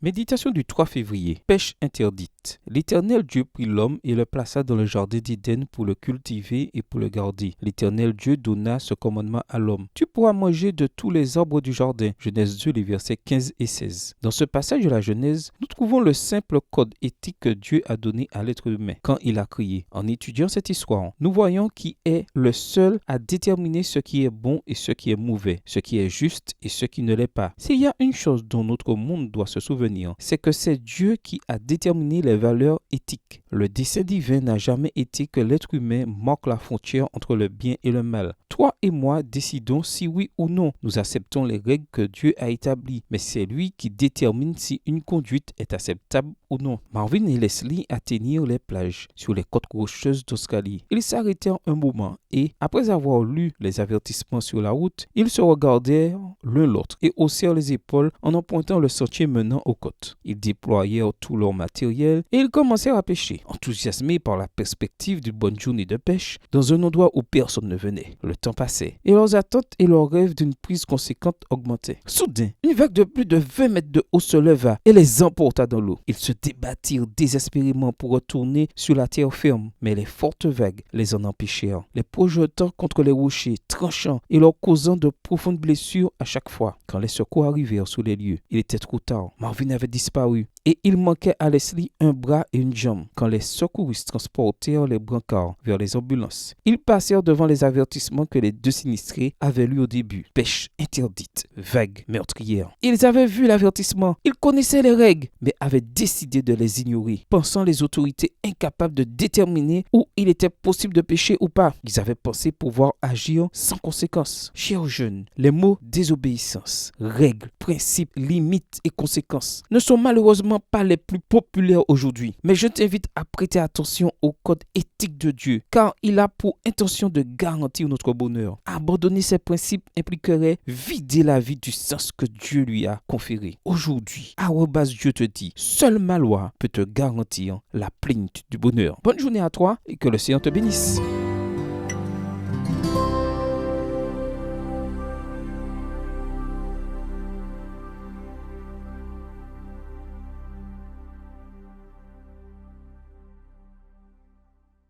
Méditation du 3 février. Pêche interdite. L'Éternel Dieu prit l'homme et le plaça dans le jardin d'Éden pour le cultiver et pour le garder. L'Éternel Dieu donna ce commandement à l'homme. Tu pourras manger de tous les arbres du jardin. Genèse 2, les versets 15 et 16. Dans ce passage de la Genèse, nous trouvons le simple code éthique que Dieu a donné à l'être humain quand il a créé. En étudiant cette histoire, nous voyons qui est le seul à déterminer ce qui est bon et ce qui est mauvais, ce qui est juste et ce qui ne l'est pas. S'il y a une chose dont notre monde doit se souvenir, c'est que c'est Dieu qui a déterminé les valeurs éthiques. Le dessein divin n'a jamais été que l'être humain marque la frontière entre le bien et le mal. Toi et moi décidons si oui ou non nous acceptons les règles que Dieu a établies, mais c'est lui qui détermine si une conduite est acceptable ou non. Marvin et Leslie atteignirent les plages sur les côtes rocheuses d'Australie. Ils s'arrêtèrent un moment et, après avoir lu les avertissements sur la route, ils se regardèrent l'un l'autre et haussèrent les épaules en empruntant le sentier menant aux côtes. Ils déployèrent tout leur matériel et ils commencèrent à pêcher, enthousiasmés par la perspective d'une bonne journée de pêche dans un endroit où personne ne venait. Le temps passait et leurs attentes et leurs rêves d'une prise conséquente augmentaient. Soudain, une vague de plus de 20 mètres de haut se leva et les emporta dans l'eau. Ils se débattirent désespérément pour retourner sur la terre ferme, mais les fortes vagues les en empêchèrent, les projetant contre les rochers, tranchant et leur causant de profondes blessures à chaque fois. Quand les secours arrivèrent sur les lieux, il était trop tard. Marvin avait disparu et il manquait à Leslie un bras et une jambe. Quand les secouristes transportèrent les brancards vers les ambulances, ils passèrent devant les avertissements que les deux sinistrés avaient lus au début. Pêche interdite, vague meurtrière. Ils avaient vu l'avertissement, ils connaissaient les règles, mais avaient décidé de les ignorer, pensant les autorités incapables de déterminer où il était possible de pêcher ou pas. Ils avaient pensé pouvoir agir sans conséquence. Chers jeunes, les mots désobéissance, règles, principes, limites et conséquences ne sont malheureusement pas les plus populaires aujourd'hui. Mais je t'invite à prêter attention au code éthique de Dieu, car il a pour intention de garantir notre bonheur. Abandonner ces principes impliquerait vider la vie du sens que Dieu lui a conféré. Aujourd'hui, Dieu te dit, seule ma loi peut te garantir la plénitude du bonheur. Bonne journée à toi et que le Seigneur te bénisse.